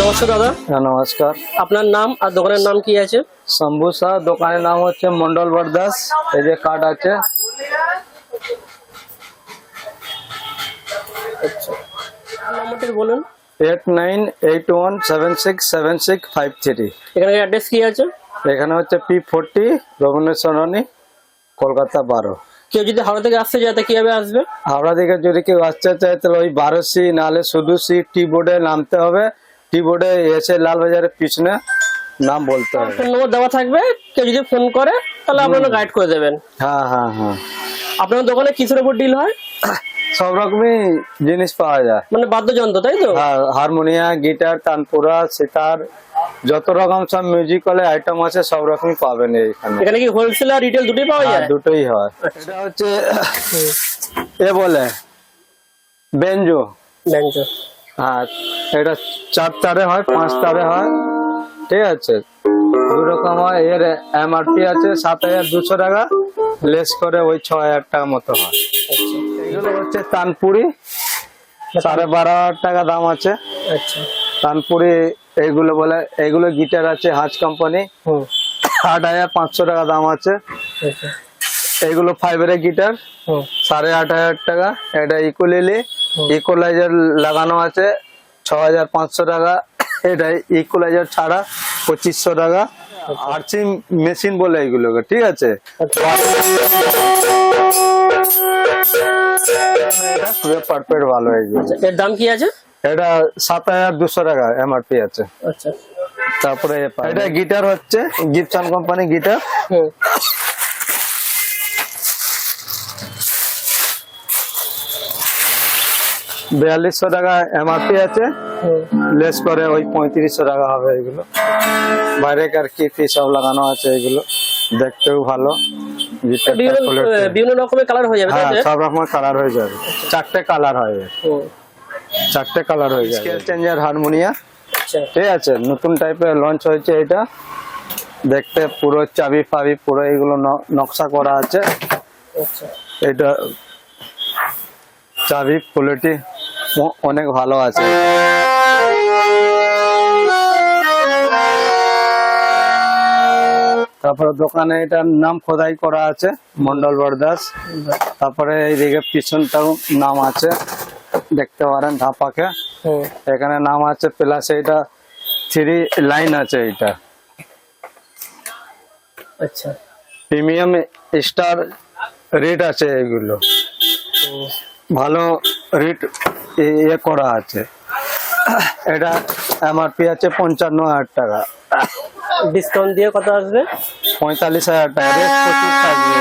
নমস্কার দাদা। নমস্কার। আপনার নাম আর দোকানের নাম কি আছে? শম্ভু শাহ, দোকানের নাম হচ্ছে মন্ডল বরদাস। এই যে কার্ড আছে। আচ্ছা, নাম্বারটা বলুন। 8981767653। এখানে অ্যাড্রেস কি আছে? এখানে হচ্ছে P40 রঘুনাথ সরণি, কলকাতা 12। কেউ যদি হাওড়া থেকে আসতে চায় তা কিভাবে আসবে? হাওড়া থেকে যদি কেউ আসতে চায় তাহলে ওই 12C নাহলে শুধু টি বোর্ডে নামতে হবে। টি বোর্ডে এসে লালবাজারের পিছনে নাম বলতে হবে। ফোন নম্বর দেওয়া থাকবে, কেউ যদি ফোন করে তাহলে আপনারা গাইড করে দেবেন। হ্যাঁ হ্যাঁ হ্যাঁ। আপনার দোকানে কিসের উপর ডিল হয়? সব রকমই জিনিস পাওয়া যায়, মানে বাদ্যযন্ত্র, তাই তো? হারমোনিয়াম, গিটার, তানপুরা, সিতার, যত রকম সব মিউজিক্যাল আইটেম আছে সব রকমই পাবেন এখানে। এখানে কি হোলসেল আর রিটেল দুটোই পাওয়া যায়? দুটোই হয়। এটা হচ্ছে এ বলে বেঞ্জো। বেঞ্জো, হ্যাঁ, এটা 4 তারে হয়, 5 তারে হয়, ঠিক আছে। দুই রকম হয়। এর MRP আছে 7200 টাকা, লেস করে ওই 6000 টাকা মতো হয়। এগুলো হচ্ছে তানপুরি, 12,500 টাকা দাম আছে। আচ্ছা, তানপুরি এইগুলো বলে। এইগুলো গিটার আছে হাজ কোম্পানি, 8500 টাকা দাম আছে। আচ্ছা, এইগুলো ফাইবারের গিটার, 8500 টাকা। এটা ইকুয়েলি, ইকুয়ালাইজার লাগানো আছে, 6500 টাকা। এটা ইকুয়ালাইজার ছাড়া 2500 টাকা। আর্চিং মেশিন বলে এইগুলোকে, ঠিক আছে। এটা পারফেক্ট ভালো এইগুলো। এর দাম কি আছে? এটা 7200 টাকা MRP আছে। আচ্ছা, তারপরে এটা গিটার হচ্ছে গিবসন কোম্পানি গিটার। 4200 টাকা MRP আছে, লেস করে ওই 3500 টাকা হবে। এগুলো বাইরেকার কি সব লাগানো আছে, এগুলো দেখতেও ভালো। বিভিন্ন রকমের কালার হয়ে যাবে? হ্যাঁ, সব রকমের কালার হয়ে যাবে। 4টে কালার হয়, 4টে কালার হয়ে যাবে। স্কেল চেঞ্জার হারমোনিয়াম, ঠিক আছে, নতুন টাইপের লঞ্চ হয়েছে। এটা দেখতে পুরো চাবি ফাবি পুরো এগুলো নকশা করা আছে। এটা চাবি কোয়ালিটি অনেক ভালো আছে। তারপরে দোকানে এটার নাম খোদাই করা আছে, মন্ডল বরদাস। তারপরে এইদিকে পিছনটাও নাম আছে, দেখতে পারেন ধাপাকে। এখানে নাম আছে, প্লাস এটা 3 লাইন আছে। এটা আচ্ছা, প্রিমিয়াম স্টার রেট আছে। এগুলো ভালো রেট ইয়ে করা আছে। এটা MRP আছে 55,000 টাকা। ডিসকাউন্ট দিয়ে কত আসবে? 45,000 টাকা। রেট প্রচুর থাকবে।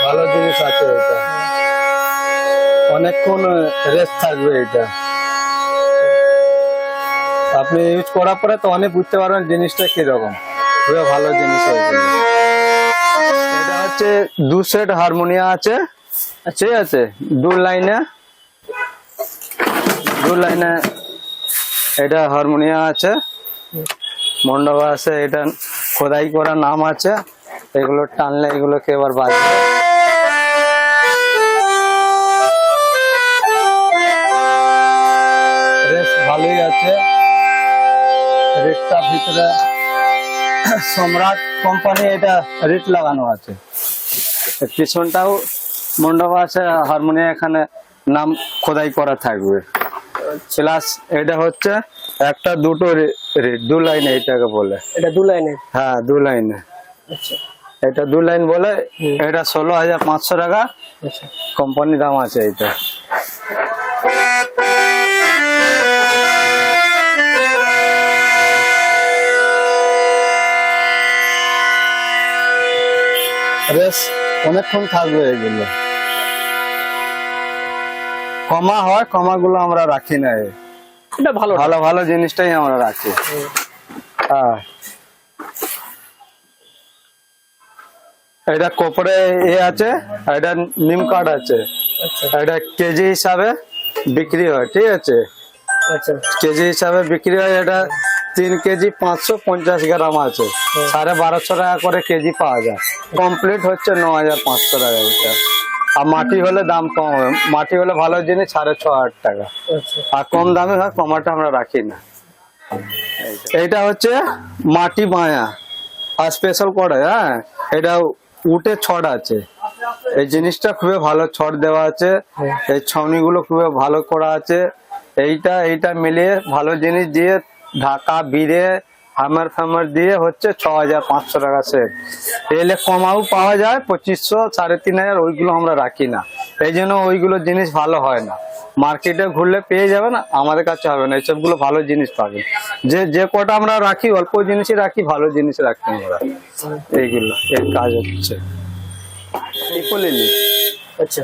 ভালো জিনিস আছে। এটা অনেকক্ষণ রেস্ট থাকবে। এটা আপনি ইউজ করার পরে তো অনেক বুঝতে পারবেন জিনিসটা কিরকম। পুরো ভালো জিনিস। এটা হচ্ছে 2 সেট হারমোনিয়াম আছে, ঠিক আছে। 2 লাইনে এটা হারমোনিয়াম আছে, মন্ডপ আছে। এটা খোদাই করা নাম আছে। এগুলো টানলে এগুলোকে এবার বাজবে। ভালোই আছে। রেটটা ভিতরে সম্রাট কোম্পানি এটা রেট লাগানো আছে। পিছনটাও মন্ডপ আছে, হারমোনিয়াম এখানে নাম খোদাই করা থাকবে। প্লাস এটা হচ্ছে একটা দুটো রেট, 2 লাইনে এটাকে বলে। এটা 2 লাইনে? হ্যাঁ, 2 লাইনে। আচ্ছা, এটা 2 লাইন বলে। এটা 16,500 টাকা আচ্ছা, কোম্পানি দাম আছে। এটা রেস অনেকক্ষণ থাকবে। এগুলো কমা হয়, কমাগুলো আমরা রাখি না। এটা ভালো ভালো ভালো জিনিসটাই আমরা রাখি। হ্যাঁ, এটা কোপরে আছে, এটা নিম কার্ড আছে। এটা কেজি হিসাবে বিক্রি হয়, ঠিক আছে। আচ্ছা, কেজি হিসাবে বিক্রি হয়। এটা 3 কেজি 550 গ্রাম আছে। 1250 টাকা করে কেজি পাওয়া যায়। কমপ্লিট হচ্ছে 9500 টাকা। এটা আর মাটি হলে দাম কম হবে। মাটি হলে ভালো জিনিস 6,500 টাকা। আর কম দামে হয়, কমাটা আমরা রাখি না। এইটা হচ্ছে মাটি মায়া আর স্পেশাল করে, হ্যাঁ এটা উটে ছড় আছে। এই জিনিসটা খুবই ভালো ছড় দেওয়া আছে, এই ছাউনি গুলো খুবই ভালো করা আছে। এইটা মিলিয়ে ভালো জিনিস দিয়ে ঢাকা বিড়ে হামার ফামার দিয়ে হচ্ছে 6500 টাকা সেট। এলে কমাও পাওয়া যায় 2500 3500, ওইগুলো আমরা রাখি না, এই জন্য ওইগুলো জিনিস ভালো হয় না। মার্কেটে ঘুরলে পেয়ে যাবেন, আমাদের কাছে হবে না, এইসবগুলো ভালো জিনিস পাবেন। যে কটা আমরা রাখি অল্প জিনিসই রাখি, ভালো জিনিস রাখি আমরা। এইগুলো এর কাজ হচ্ছে ইকোলিলি। আচ্ছা,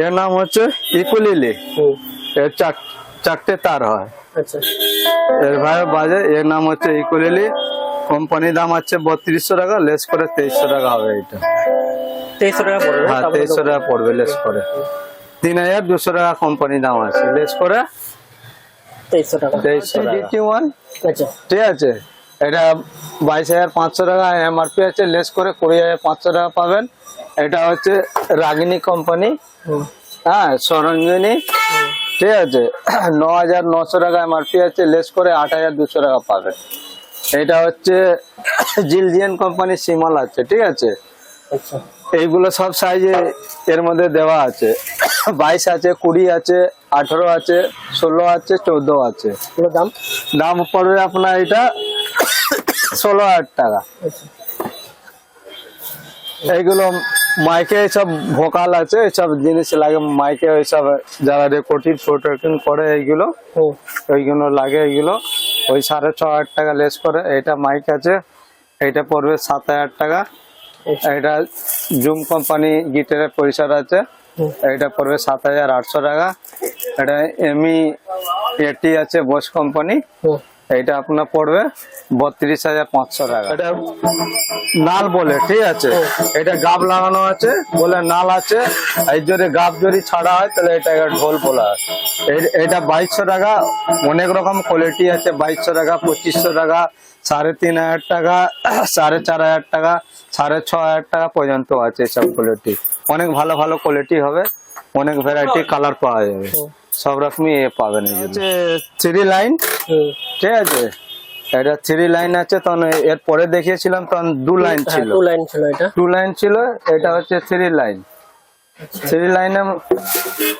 এর নাম হচ্ছে ইকোলিলি। এর চারটে তার হয়। আচ্ছা, এর ভাই বাজে, এর নাম হচ্ছে ইকোলিলি। কোম্পানির দাম আছে 3200 টাকা, লেস করে 2300 টাকা হবে। এটা 2300 টাকা পড়বে। হ্যাঁ 2300 টাকা পড়বে লেস করে। 3200 টাকা কোম্পানি দাম আছে, লেস করে 2300 টাকা। 2300 DT1। আচ্ছা, ঠিক আছে, এটা 22500 টাকা এমআরপি আছে, লেস করে 20500 টাকা পাবেন। এটা হচ্ছে রাগিনী কোম্পানি, হ্যাঁ সরঞ্জনী। ঠিক আছে, 9900 টাকা এমআরপি আছে, লেস করে 8200 টাকা পাবেন। এটা হচ্ছে জিলজিয়ান কোম্পানি সিমল আছে। ঠিক আছে, আচ্ছা, এইগুলো সব সাইজে এর মধ্যে দেওয়া আছে। 22 আছে, 20 আছে, 18 আছে, 16 আছে, 14 আছে। এগুলো দাম? দাম পড়বে আপনার এটা 16000 টাকা। আচ্ছা, এইগুলো মাইকে সব ভোকাল আছে, সব জিনিস লাগে মাইকে, ওইসব যারা রেকর্ডিং ফটোটিং করে এইগুলো ওইগুলো লাগে। এইগুলো ওই 6500 টাকা লেস করে। এটা মাইক আছে, এইটা পড়বে 7000 টাকা। এটা জুম কোম্পানি গিটারের পরিসর আছে, এটা পড়বে 7800 টাকা। এটা এমি 80 আছে বোস কোম্পানি, এইটা আপনার পড়বে 32500 টাকা। এটা নাল বলে, ঠিক আছে, এটা গাব লাগানো আছে বলে নাল আছে। এই যদি গাব যদি ছাড়া হয় তাহলে এটা ঢোল বলা হয়। এটা 2200 টাকা। অনেক রকম কোয়ালিটি আছে, 2200 টাকা, 2500 টাকা, 3500 টাকা, 4500 টাকা, 6500 টাকা পর্যন্ত আছে। সব কোয়ালিটি অনেক ভালো ভালো কোয়ালিটি হবে, অনেক ভ্যারাইটি কালার পাওয়া যাবে, সব রকমই পাবেন। এই হচ্ছে 3 লাইন। ঠিক আছে, এটা 3 লাইন আছে। তখন এর পরে দেখিয়েছিলাম তখন 2 লাইন ছিল। 2 লাইন ছিল, এটা 2 লাইন ছিল, এটা হচ্ছে 3 লাইন। 3 লাইনে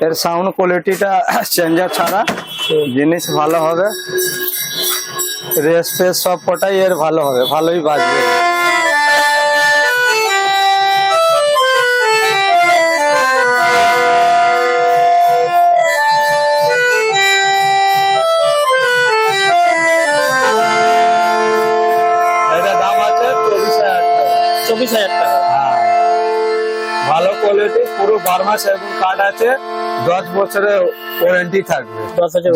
এর সাউন্ড কোয়ালিটিটা চেঞ্জার ছাড়া জিনিস ভালো হবে, রেস ফেস সব কটাই এর ভালো হবে, ভালোই বাজবে। এটা দাম আছে 24000 টাকা। 24000 টাকা। ভালো কোয়ালিটি, পুরো 12 মাস এবং কার্ড আছে, 10 বছরের ওয়ারেন্টি থাকবে।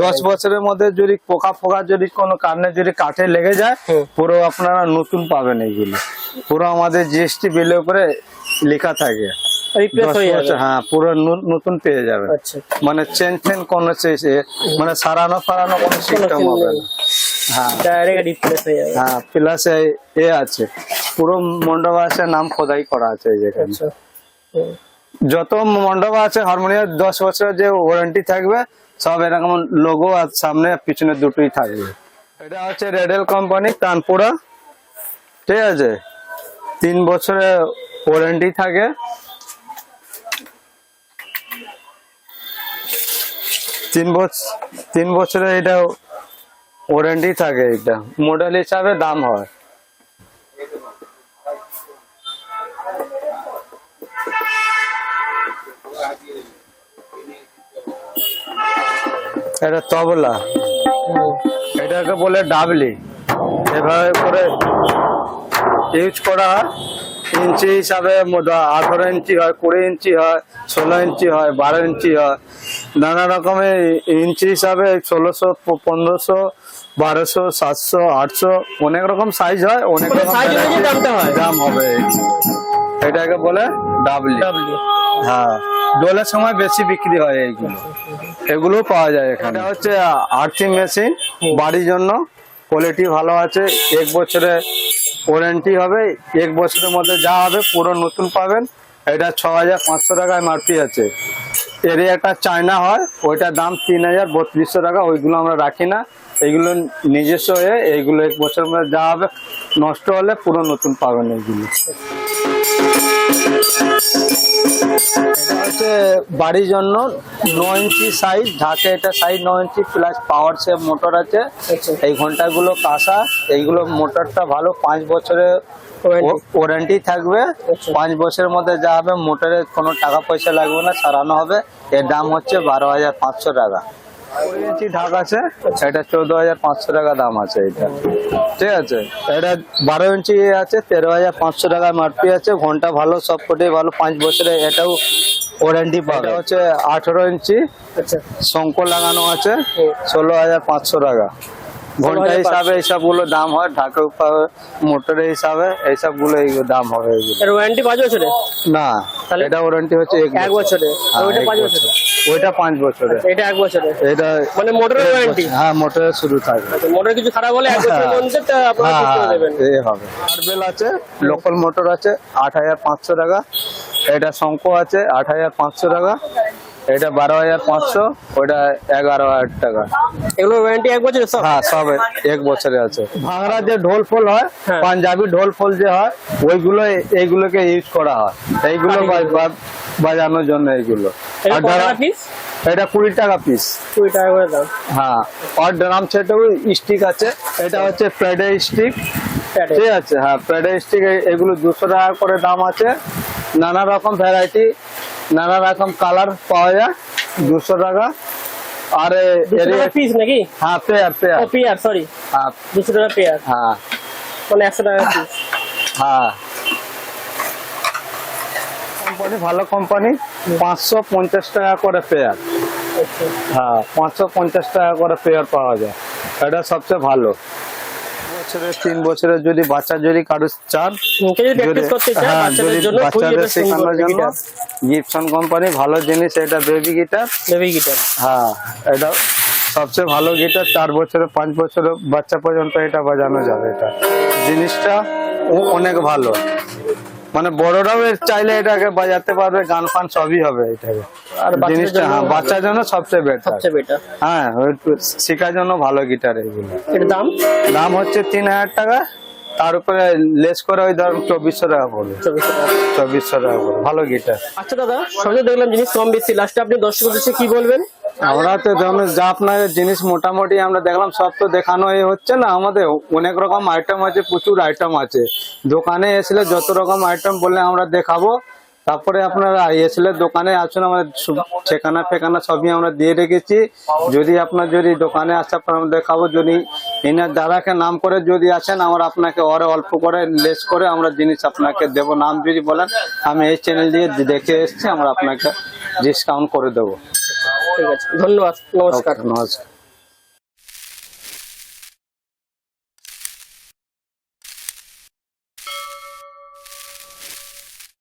10 বছরের মধ্যে যদি পোকা ফোকা যদি কোনো কারণে যদি কাঠে লেগে যায়, পুরো আপনারা নতুন পাবেন। এইগুলো পুরো আমাদের জিএসটি বিলের উপরে লেখা থাকে, হ্যাঁ পুরো নতুন পেয়ে যাবে। মানে চেন ফেন কোনো মানে সারানো ফারানো কোনো সিস্টেম হবে না। হ্যাঁ ডাইরেক্ট রিপ্লেস হয়ে যাবে। হ্যাঁ, প্লাস এ আছে, পুরো মণ্ডপ আছে, নাম খোদাই করা আছে এই যেখানে। যত মণ্ডপ আছে হারমোনিয়াম 10 বছরের যে ওয়ারেন্টি থাকবে, সব এরকম লোগো আর সামনে পিছনে দুটোই থাকবে। এটা হচ্ছে রেডেল কোম্পানি কানপুরা। ঠিক আছে, 3 বছরের ওয়ারেন্টি থাকে। তিন বছরের এটা ওয়ারেন্টি থাকে। এটা মডেল হিসাবে দাম হয়। এটা তবলা, এটাকে বলে ডাবলি। এভাবে করে ইউজ করা হয়। ইঞ্চি হিসাবে 18 ইঞ্চি হয়, 20 ইঞ্চি হয়, 16 ইঞ্চি হয়, 12 ইঞ্চি হয়। নানা রকমের ইঞ্চি হিসাবে 1600, 1500, 1200, 700, 800 অনেক রকম সাইজ হয়, অনেক রকম দাম হবে। এটাকে বলে ডাবলি। হ্যাঁ, দোলের সময় বেশি বিক্রি হয় এইগুলো, এগুলো পাওয়া যায় এখানে। হচ্ছে আর্থিং মেশিন, বাড়ির জন্য কোয়ালিটি ভালো আছে, 1 বছরের ওয়ারেন্টি হবে। 1 বছরের মধ্যে যা হবে পুরো নতুন পাবেন। এটা 6500 টাকা এমআরপি আছে। এরিয়াটা চায়না হয়, ওইটার দাম 3,000-3200 টাকা। ওইগুলো আমরা রাখি না, এইগুলো নিজস্ব হয়ে এইগুলো 1 বছরের মধ্যে যা হবে নষ্ট হলে পুরো নতুন পাবেন এইগুলো। এটা হচ্ছে বাড়ির জন্য 9 ইঞ্চি সাইজ, ঢাকে এটা সাইজ 9 ইঞ্চি প্লাস পাওয়ার সেভ মোটর আছে। আচ্ছা। এই ঘন্টাগুলো কাঁসা, এইগুলো মোটরটা ভালো, 5 বছরের ওয়ারেন্টি থাকবে। 5 বছরের মধ্যে যা হবে মোটরে কোনো টাকা পয়সা লাগবে না, সারানো হবে। এর দাম হচ্ছে 12,500 টাকা। 20 ইঞ্চি ঢাক আছে, এটা 14,500 টাকা দাম আছে এটা, ঠিক আছে। এটা 12 ইঞ্চি আছে, 13,500 টাকা মারপি আছে। ঘন্টা ভালো, সব কোটাই ভালো, 5 বছরে এটাও ওয়ারেন্টি পাবে। এটা হচ্ছে 18 ইঞ্চি, আচ্ছা, শঙ্খ লাগানো আছে, 16,500 টাকা। ঘন্টা হিসাবে এইসবগুলো দাম হয়, ঢাকা মোটরের হিসাবে এইসবগুলো দাম হবে এগুলো। এর ওয়ারেন্টি 5 বছরের? না, তাহলে এটা ওয়ারেন্টি হচ্ছে 1 বছরের, হ্যাঁ, ওইটা 1 5 বছর। বছরের, ওইটা 5 বছরের, এটা 1 বছরের। এটা মানে মোটরের 1 ওয়ারেন্টি? বছর। হ্যাঁ, মোটরের শুরু থাকবে। আচ্ছা, মোটর কিছু খারাপ হলে 1 বছরের মধ্যে তা আপনারা ঠিক করে দেবেন। এই হবে। মার্বেল আছে, লোকাল মোটর আছে 8,500 টাকা। এটা শঙ্খ আছে 8,500 টাকা। এটা 12,500, ওইটা 11,000 টাকা। এগুলো ওয়ারেন্টি 1 বছরের সব? হ্যাঁ, সব 1 বছরে আছে। ভাঙড়া যে ঢোল ফোল হয়, হ্যাঁ। পাঞ্জাবি ঢোল ফোল যে হয়, ওইগুলো এইগুলোকে ইউজ করা হয়, এইগুলো বাজানোর জন্য এইগুলো। এটা আর কত টাকা ড্রাম- পিস? এটা 20 টাকা পিস। 20 টাকা করে দাম। হ্যাঁ, আর ড্রাম সেটাও স্টিক আছে, এটা হচ্ছে প্যাডে স্টিক, ঠিক আছে। হ্যাঁ, প্যাডে স্টিক এগুলো 200 টাকা করে দাম আছে। নানা রকম ভ্যারাইটি, নানা রকম কালার পাওয়া যায়, 200 টাকা। আর 200 টাকা পিস নাকি? হ্যাঁ, পেয়ার পেয়ার। ও পেয়ার, সরি, হ্যাঁ 200 টাকা পেয়ার, হ্যাঁ মানে 100 টাকা পিস। হ্যাঁ, কোম্পানি ভালো কোম্পানি, 550 টাকা করে পেয়ার। আচ্ছা, হ্যাঁ, 550 টাকা করে পেয়ার পাওয়া যায়, এটা সবচেয়ে ভালো। 3 বছরের যদি বাচ্চা যদি কারো চান, কেউ যদি প্র্যাকটিস করতে চায় হ্যাঁ, বাচ্চাদের যদি জন্য, খুবই বাচ্চাদের এটা সুন্দর শেখানোর জন্য গিটার, গিবসন কোম্পানি ভালো জিনিস, এটা বেবি গিটার। Baby guitar. হ্যাঁ, এটা সবচেয়ে ভালো গিটার, 4 বছরের 5 বছরের বাচ্চা পর্যন্ত এটা বাজানো যাবে। এটা জিনিসটা অনেক ভালো, মানে বড়রাও চাইলে এটাকে বাজাতে পারবে, গান ফান সবই হবে এটাকে। আর বাচ্চাদের জিনিসটা জন্য হ্যাঁ, ভালো। বাচ্চার জন্য সবচেয়ে বেটার। সবচেয়ে বেটার। হ্যাঁ, শেখার জন্য ভালো গিটার এগুলো। এর দাম? দাম হচ্ছে 3,000 টাকা, তার উপরে লেস করে ওই ধরুন 2,400 টাকা পড়বে। 2400 টাকা। 2,400 টাকা পড়বে, ভালো গিটার। আচ্ছা দাদা, সবই দেখলাম জিনিস কম বেশি, লাস্টে আপনি দর্শকদের উদ্দেশ্যে কি বলবেন? আমরা তো যেমন যা আপনার জিনিস মোটামুটি আমরা দেখলাম, সব তো দেখানো হচ্ছে না, আমাদের অনেক রকম আইটেম আছে, প্রচুর আইটেম আছে। দোকানে এসলে যত রকম আইটেম বললে আমরা দেখাবো। তারপরে আপনারা এসলে দোকানে আসুন, আমাদের ঠিকানা ফেকানা সবই আমরা দিয়ে রেখেছি। যদি আপনার যদি দোকানে আসে আপনার দেখাবো, যদি এনার দাদাকে নাম করে যদি আসেন, আমরা আপনাকে অল্প করে লেস করে আমরা জিনিস আপনাকে দেবো। নাম যদি বলেন, আমি এই চ্যানেল দিয়ে দেখে এসেছি, আমরা আপনাকে ডিসকাউন্ট করে দেবো। ঠিক আছে, ধন্যবাদ, নমস্কার। নমস্কার।